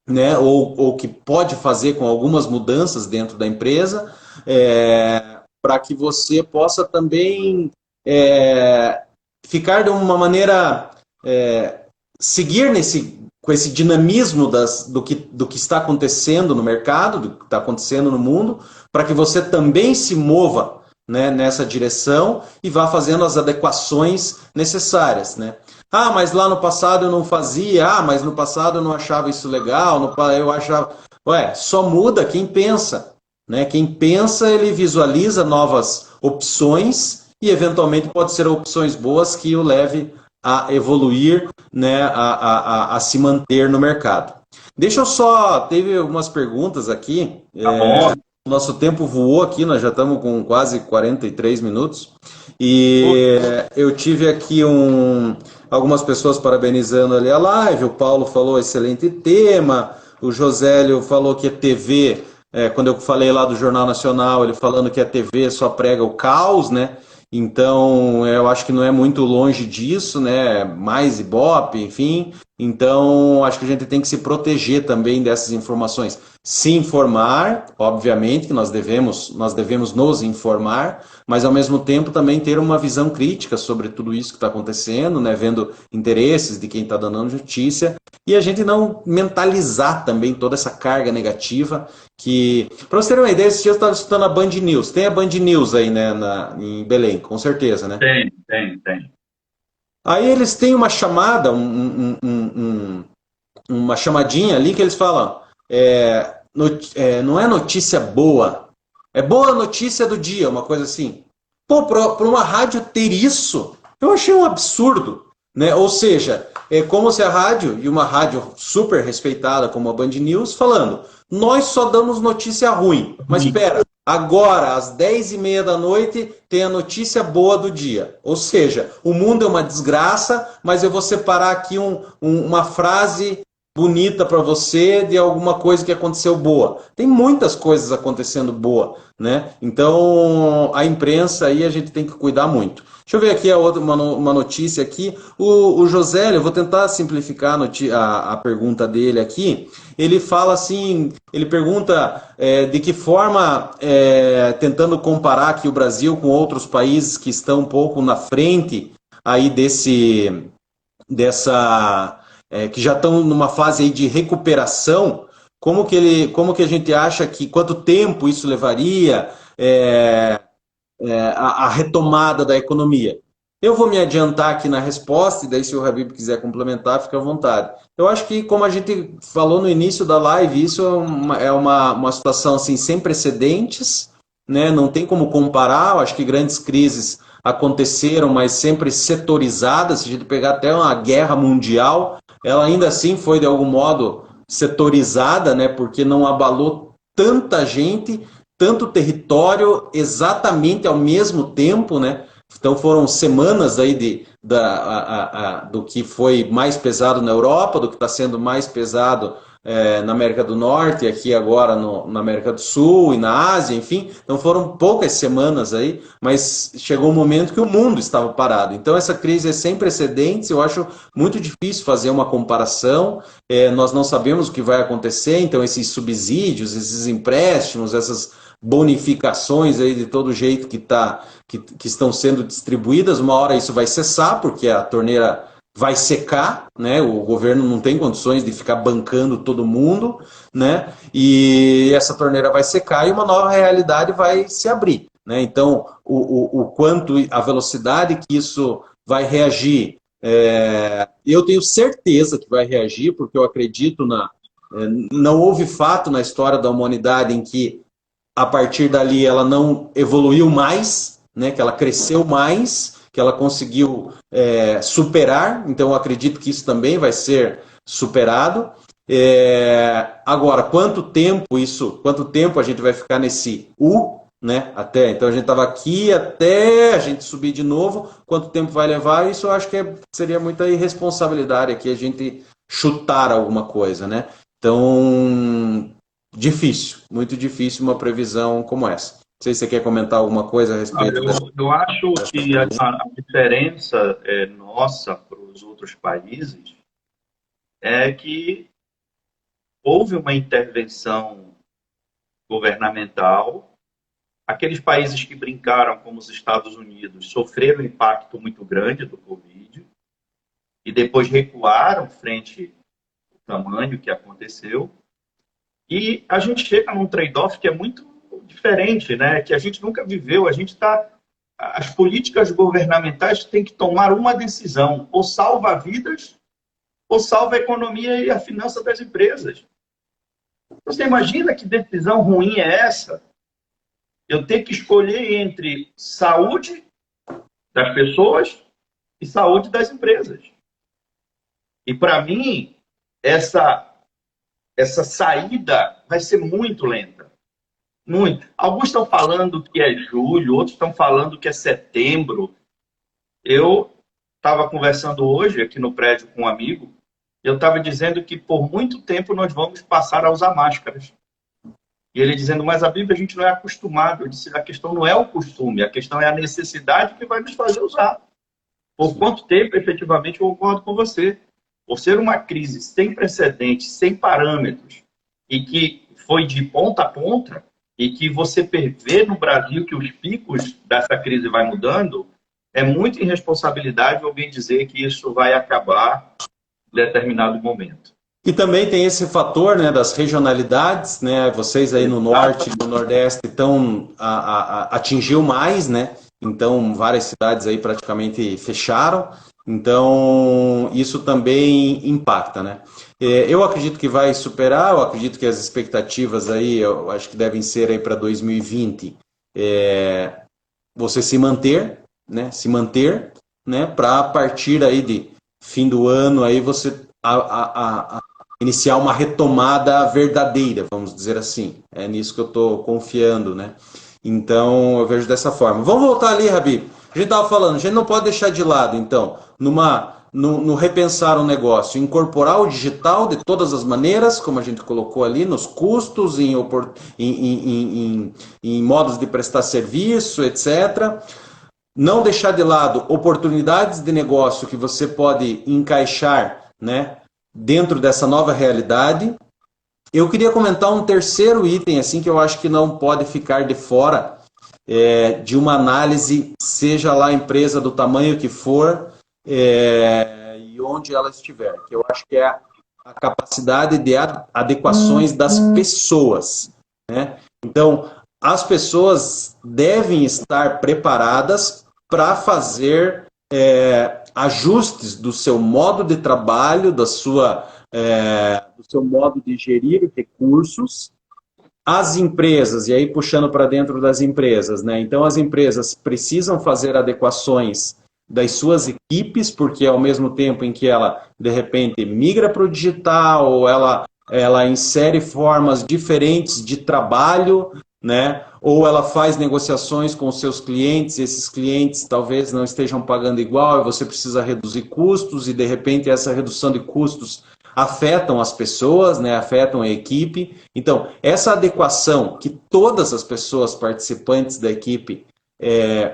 né, ou que pode fazer com algumas mudanças dentro da empresa, para que você possa também ficar de uma maneira, seguir com esse dinamismo do que está acontecendo no mercado, do que está acontecendo no mundo, para que você também se mova, né, nessa direção e vá fazendo as adequações necessárias, né? Mas lá no passado eu não fazia, mas no passado eu não achava isso legal, eu achava... só muda quem pensa, né? Quem pensa, ele visualiza novas opções e eventualmente pode ser opções boas que o leve a evoluir, né, a se manter no mercado. Deixa eu só... Teve algumas perguntas aqui. Tá bom. Nosso tempo voou aqui, nós já estamos com quase 43 minutos. E eu tive aqui algumas pessoas parabenizando ali a live. O Paulo falou excelente tema. O Josélio falou que a TV, quando eu falei lá do Jornal Nacional, ele falando que a TV só prega o caos, né? Então, eu acho que não é muito longe disso, né? Mais Ibope, enfim. Então, acho que a gente tem que se proteger também dessas informações. Se informar, obviamente, que nós devemos nos informar, mas ao mesmo tempo também ter uma visão crítica sobre tudo isso que está acontecendo, né? Vendo interesses de quem está dando notícia, e a gente não mentalizar também toda essa carga negativa que... Para você ter uma ideia, esse dia eu estava escutando a Band News. Tem a Band News aí, né, em Belém, com certeza, né? Tem. Aí eles têm uma chamada, uma chamadinha ali que eles falam, não é notícia boa, é boa notícia do dia, uma coisa assim. Pô, para uma rádio ter isso, eu achei um absurdo, né? Ou seja, é como se a rádio, e uma rádio super respeitada como a Band News, falando, nós só damos notícia ruim, mas espera, agora às 10h30 da noite tem a notícia boa do dia. Ou seja, o mundo é uma desgraça, mas eu vou separar aqui uma frase bonita para você de alguma coisa que aconteceu boa. Tem muitas coisas acontecendo boa, né? Então, a imprensa aí a gente tem que cuidar muito. Deixa eu ver aqui uma notícia aqui. O José, eu vou tentar simplificar a pergunta dele aqui. Ele fala assim, ele pergunta de que forma, tentando comparar aqui o Brasil com outros países que estão um pouco na frente aí que já estão numa fase aí de recuperação, como que a gente acha que, quanto tempo isso levaria a retomada da economia? Eu vou me adiantar aqui na resposta, e daí se o Habib quiser complementar, fica à vontade. Eu acho que, como a gente falou no início da live, isso é uma situação assim, sem precedentes, né? Não tem como comparar. Eu acho que grandes crises aconteceram, mas sempre setorizadas. Se a gente pegar até uma guerra mundial, ela ainda assim foi, de algum modo, setorizada, né? Porque não abalou tanta gente, tanto território exatamente ao mesmo tempo, né? Então foram semanas aí do que foi mais pesado na Europa, do que está sendo mais pesado na América do Norte, e aqui agora na América do Sul e na Ásia, enfim. Então foram poucas semanas aí, mas chegou um momento que o mundo estava parado. Então essa crise é sem precedentes, eu acho muito difícil fazer uma comparação. Nós não sabemos o que vai acontecer, então esses subsídios, esses empréstimos, essas bonificações aí de todo jeito que estão sendo distribuídas, uma hora isso vai cessar, porque a torneira vai secar, né? O governo não tem condições de ficar bancando todo mundo, né? E essa torneira vai secar e uma nova realidade vai se abrir, né? Então, o quanto, a velocidade que isso vai reagir, eu tenho certeza que vai reagir, porque eu acredito não houve fato na história da humanidade em que a partir dali ela não evoluiu mais, né, que ela cresceu mais, que ela conseguiu superar, então eu acredito que isso também vai ser superado. Agora, quanto tempo a gente vai ficar nesse U, né, então a gente estava aqui até a gente subir de novo, quanto tempo vai levar, isso eu acho que seria muita irresponsabilidade aqui a gente chutar alguma coisa, né? Então, difícil, muito difícil uma previsão como essa. Não sei se você quer comentar alguma coisa a respeito dessa. Eu acho que a diferença nossa para os outros países é que houve uma intervenção governamental. Aqueles países que brincaram, como os Estados Unidos, sofreram um impacto muito grande do Covid e depois recuaram frente ao tamanho que aconteceu. E a gente chega num trade-off que é muito diferente, né? Que a gente nunca viveu. As políticas governamentais têm que tomar uma decisão: ou salva vidas, ou salva a economia e a finança das empresas. Você imagina que decisão ruim é essa? Eu tenho que escolher entre saúde das pessoas e saúde das empresas. E para mim, essa saída vai ser muito lenta. Muito. Alguns estão falando que é julho, outros estão falando que é setembro. Eu estava conversando hoje aqui no prédio com um amigo, eu estava dizendo que por muito tempo nós vamos passar a usar máscaras. E ele dizendo, mas a Bíblia a gente não é acostumado. Eu disse, a questão não é o costume, a questão é a necessidade que vai nos fazer usar. Por quanto tempo, efetivamente, eu concordo com você. Por ser uma crise sem precedentes, sem parâmetros, e que foi de ponta a ponta, e que você vê no Brasil que os picos dessa crise vai mudando, é muita irresponsabilidade alguém dizer que isso vai acabar em determinado momento. E também tem esse fator, né, das regionalidades, né? Vocês aí no norte e no nordeste atingiu mais, né? Então várias cidades aí praticamente fecharam. Então isso também impacta, né? Eu acredito que vai superar. Eu acredito que as expectativas aí, eu acho que devem ser aí para 2020, você se manter, né? Para a partir aí de fim do ano aí você iniciar uma retomada verdadeira, vamos dizer assim. É nisso que eu estou confiando, né? Então, eu vejo dessa forma. Vamos voltar ali, Habib. A gente estava falando, a gente não pode deixar de lado, então, no repensar o negócio, incorporar o digital de todas as maneiras, como a gente colocou ali, nos custos, em modos de prestar serviço, etc. Não deixar de lado oportunidades de negócio que você pode encaixar, né, dentro dessa nova realidade. Eu queria comentar um terceiro item assim que eu acho que não pode ficar de fora de uma análise, seja lá a empresa do tamanho que for e onde ela estiver, que eu acho que é a capacidade de adequações das pessoas, né? Então, as pessoas devem estar preparadas para fazer ajustes do seu modo de trabalho, do seu modo de gerir recursos. As empresas, e aí puxando para dentro das empresas, né? Então as empresas precisam fazer adequações das suas equipes, porque ao mesmo tempo em que ela, de repente, migra para o digital, ou ela insere formas diferentes de trabalho, né? Ou ela faz negociações com os seus clientes, esses clientes talvez não estejam pagando igual, e você precisa reduzir custos, e de repente essa redução de custos afetam as pessoas, né? Afetam a equipe. Então, essa adequação que todas as pessoas participantes da equipe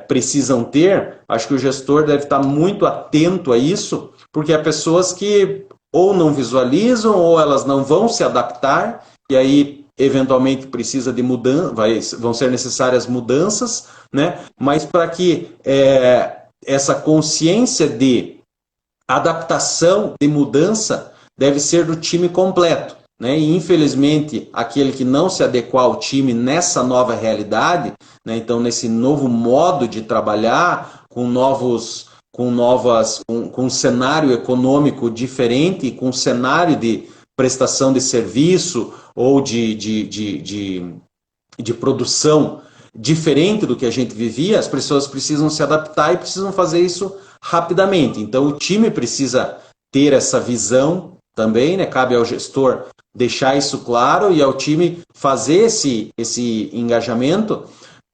precisam ter, acho que o gestor deve estar muito atento a isso, porque há pessoas que ou não visualizam, ou elas não vão se adaptar, e aí eventualmente precisa de mudança, vão ser necessárias mudanças, né? Mas para que essa consciência de adaptação, de mudança, deve ser do time completo, né? E infelizmente aquele que não se adequar ao time nessa nova realidade, né? Então nesse novo modo de trabalhar, com um cenário econômico diferente, com um cenário de prestação de serviço ou de produção diferente do que a gente vivia, as pessoas precisam se adaptar e precisam fazer isso rapidamente. Então o time precisa ter essa visão também, né? Cabe ao gestor deixar isso claro e ao time fazer esse engajamento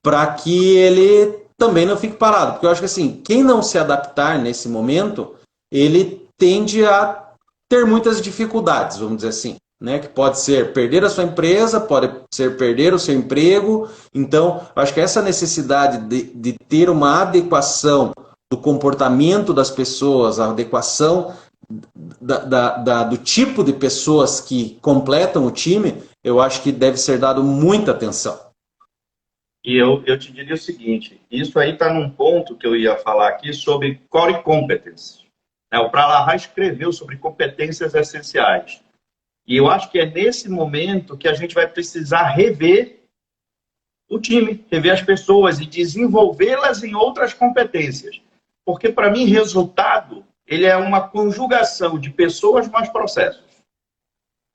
para que ele também não fique parado. Porque eu acho que assim, quem não se adaptar nesse momento, ele tende a ter muitas dificuldades, vamos dizer assim, né? Que pode ser perder a sua empresa, pode ser perder o seu emprego. Então, acho que essa necessidade de ter uma adequação do comportamento das pessoas, a adequação do tipo de pessoas que completam o time, eu acho que deve ser dado muita atenção. E eu te diria o seguinte, isso aí está num ponto que eu ia falar aqui sobre core competence. O Prahalad escreveu sobre competências essenciais. E eu acho que é nesse momento que a gente vai precisar rever o time, rever as pessoas e desenvolvê-las em outras competências. Porque, para mim, resultado ele é uma conjugação de pessoas mais processos.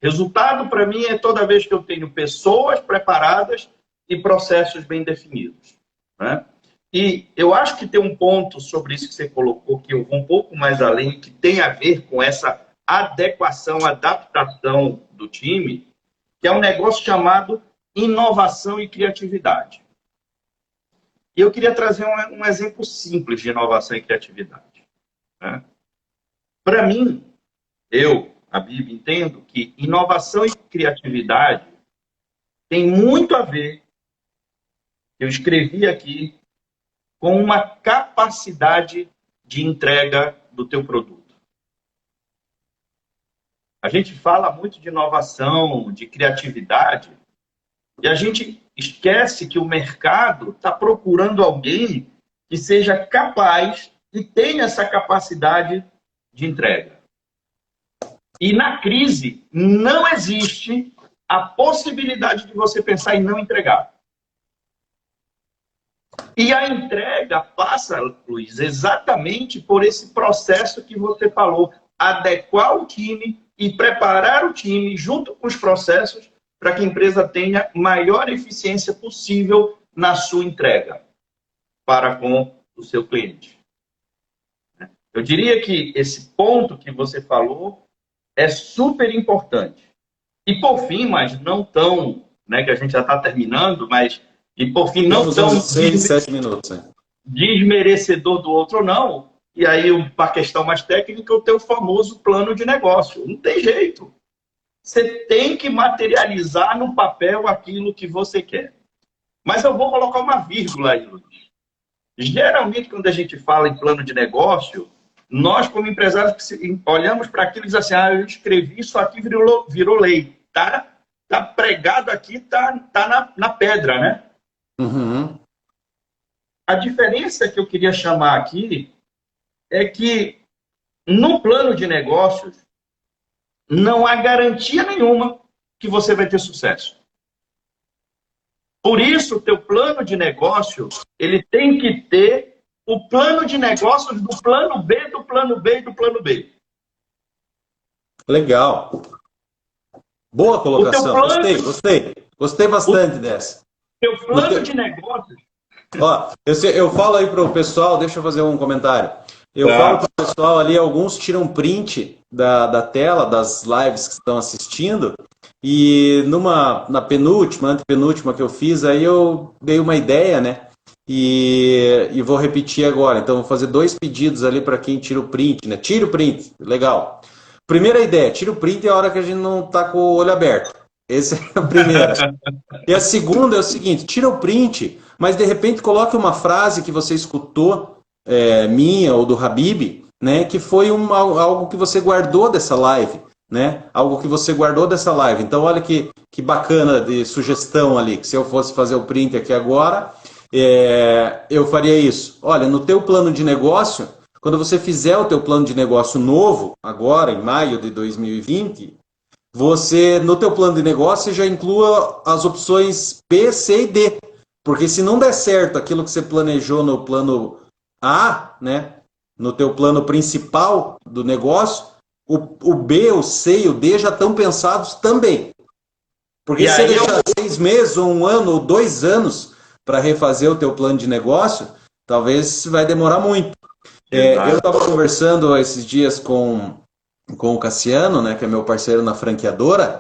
Resultado, para mim, é toda vez que eu tenho pessoas preparadas e processos bem definidos, né? E eu acho que tem um ponto sobre isso que você colocou, que eu vou um pouco mais além, que tem a ver com essa adequação, adaptação do time, que é um negócio chamado inovação e criatividade. E eu queria trazer um exemplo simples de inovação e criatividade, né? Para mim, Habib, entendo que inovação e criatividade tem muito a ver, eu escrevi aqui, com uma capacidade de entrega do teu produto. A gente fala muito de inovação, de criatividade, e a gente esquece que o mercado está procurando alguém que seja capaz e tenha essa capacidade de entrega. E na crise não existe a possibilidade de você pensar em não entregar. E a entrega passa, Luiz, exatamente por esse processo que você falou, adequar o time e preparar o time junto com os processos para que a empresa tenha maior eficiência possível na sua entrega para com o seu cliente. Eu diria que esse ponto que você falou é super importante. E por fim, mas não tão, né, que a gente já está terminando, mas e por fim não tão 6, 7 minutos, né? Desmerecedor do outro não. E aí, para a questão mais técnica, o teu famoso plano de negócio. Não tem jeito. Você tem que materializar no papel aquilo que você quer. Mas eu vou colocar uma vírgula aí, Luiz. Geralmente, quando a gente fala em plano de negócio, nós, como empresários, olhamos para aquilo e dizemos assim, eu escrevi isso aqui, virou lei. Tá pregado aqui, tá na pedra, né? Uhum. A diferença que eu queria chamar aqui é que no plano de negócios não há garantia nenhuma que você vai ter sucesso. Por isso, o teu plano de negócio, ele tem que ter o plano de negócios do plano B, do plano B e do plano B. Legal. Boa colocação. Plano, Gostei bastante dessa. Teu plano de negócios... Ó, eu falo aí para o pessoal, deixa eu fazer um comentário. Eu falo para o pessoal ali, alguns tiram print da tela, das lives que estão assistindo, E na penúltima, antepenúltima que eu fiz, aí eu dei uma ideia, né? E vou repetir agora. Então, vou fazer 2 pedidos ali para quem tira o print, né? Tira o print, legal. Primeira ideia, tira o print é a hora que a gente não tá com o olho aberto. Essa é a primeira. E a segunda é o seguinte, tira o print, mas de repente coloque uma frase que você escutou, minha ou do Habib, né? Que foi algo que você guardou dessa live. Né? Algo que você guardou dessa live. Então, olha que bacana de sugestão ali, que se eu fosse fazer o print aqui agora, eu faria isso. Olha, no teu plano de negócio, quando você fizer o teu plano de negócio novo, agora, em maio de 2020, você, no teu plano de negócio, já inclua as opções B, C e D. Porque se não der certo aquilo que você planejou no plano A, né? No teu plano principal do negócio, o B, o C e o D já estão pensados também. Porque se você deixar 6 meses, ou 1 ano, ou 2 anos para refazer o teu plano de negócio, talvez vai demorar muito. Eu estava conversando esses dias com o Cassiano, né, que é meu parceiro na franqueadora,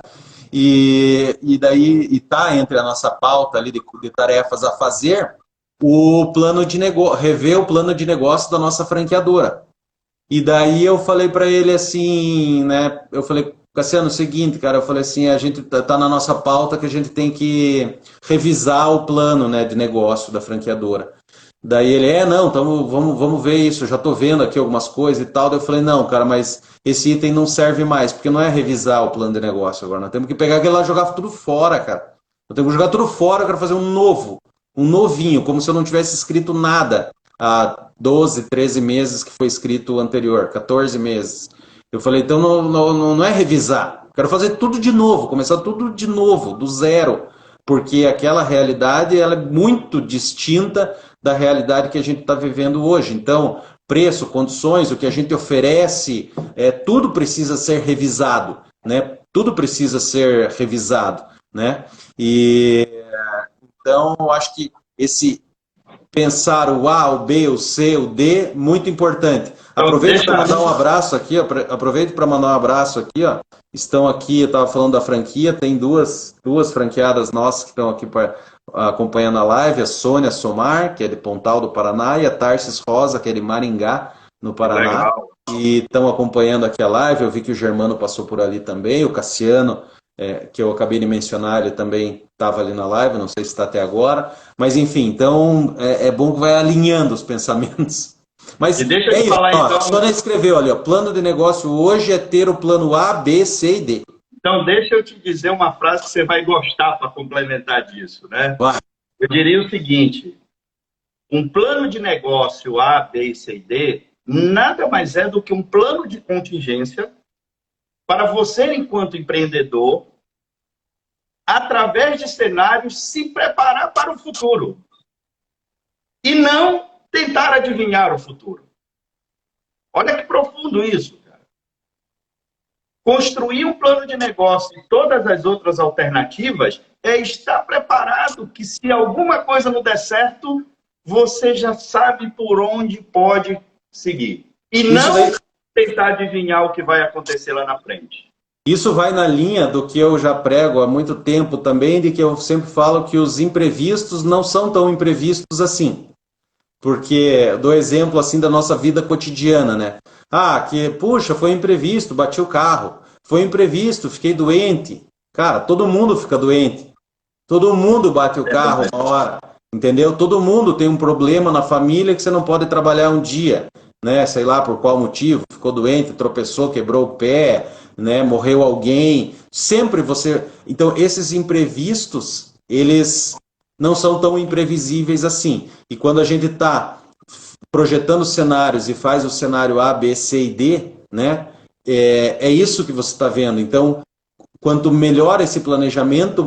e daí está entre a nossa pauta ali de tarefas a fazer o plano de negócio, rever o plano de negócio da nossa franqueadora. E daí eu falei para ele assim, né? Eu falei, Cassiano, é o seguinte, cara, eu falei assim, a gente tá na nossa pauta que a gente tem que revisar o plano, né, de negócio da franqueadora. Daí ele, não, então vamos ver isso, eu já tô vendo aqui algumas coisas e tal. Daí eu falei, não, cara, mas esse item não serve mais, porque não é revisar o plano de negócio agora, nós temos que pegar aquele lá e jogar tudo fora, cara. Eu tenho que jogar tudo fora, eu quero fazer um novo, um novinho, como se eu não tivesse escrito nada há 12, 13 meses que foi escrito o anterior, 14 meses. Eu falei, então não é revisar, quero fazer tudo de novo, começar tudo de novo, do zero, porque aquela realidade ela é muito distinta da realidade que a gente está vivendo hoje. Então, preço, condições, o que a gente oferece, tudo precisa ser revisado, né? Tudo precisa ser revisado, né? E então, eu acho que esse pensar o A, o B, o C, o D, muito importante. Aproveite para mandar um abraço aqui, ó. Estão aqui, eu estava falando da franquia, tem duas franqueadas nossas que estão aqui acompanhando a live, a Sônia Somar, que é de Pontal do Paraná, e a Tarsis Rosa, que é de Maringá, no Paraná. Legal. E estão acompanhando aqui a live. Eu vi que o Germano passou por ali também, o Cassiano, que eu acabei de mencionar, ele também estava ali na live, não sei se está até agora, mas enfim, então é bom que vai alinhando os pensamentos. Mas e deixa eu falar então... A Sônia escreveu ali, plano de negócio hoje é ter o plano A, B, C e D. Então deixa eu te dizer uma frase que você vai gostar para complementar disso, né? Vai. Eu diria o seguinte, um plano de negócio A, B, C e D nada mais é do que um plano de contingência para você, enquanto empreendedor, através de cenários, se preparar para o futuro. E não tentar adivinhar o futuro. Olha que profundo isso, cara. Construir um plano de negócio e todas as outras alternativas é estar preparado que, se alguma coisa não der certo, você já sabe por onde pode seguir. E não tentar adivinhar o que vai acontecer lá na frente. Isso vai na linha do que eu já prego há muito tempo também, de que eu sempre falo que os imprevistos não são tão imprevistos assim. Porque, dou exemplo assim da nossa vida cotidiana, né? Puxa, foi imprevisto, bati o carro. Foi imprevisto, fiquei doente. Cara, todo mundo fica doente. Todo mundo bate o carro uma hora, entendeu? Todo mundo tem um problema na família que você não pode trabalhar um dia, né? Sei lá por qual motivo, ficou doente, tropeçou, quebrou o pé, né? Morreu alguém. Sempre você... Então, esses imprevistos, eles não são tão imprevisíveis assim. E quando a gente está projetando cenários e faz o cenário A, B, C e D, né? É isso que você está vendo. Então, quanto melhor esse planejamento,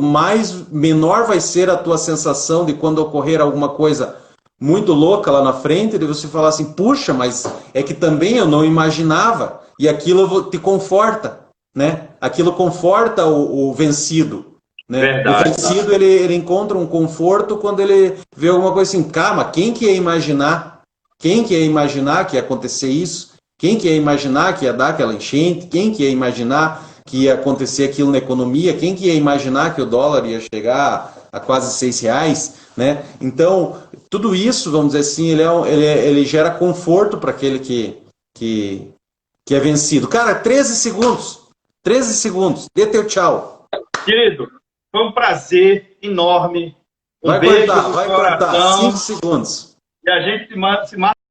menor vai ser a tua sensação de quando ocorrer alguma coisa muito louca lá na frente, de você falar assim, puxa, mas é que também eu não imaginava, e aquilo te conforta, né? Aquilo conforta o vencido. Né? Verdade, o vencido, ele encontra um conforto quando ele vê alguma coisa assim, calma, quem que ia imaginar? Quem que ia imaginar que ia acontecer isso? Quem que ia imaginar que ia dar aquela enchente? Quem que ia imaginar que ia acontecer aquilo na economia, quem que ia imaginar que o dólar ia chegar a quase R$ 6, né? Então, tudo isso, vamos dizer assim, ele gera conforto para aquele que é vencido. Cara, 13 segundos. 13 segundos. Dê teu tchau. Querido, foi um prazer enorme. Um Vai beijo cortar, no vai coração. cortar. 5 segundos. E a gente se manda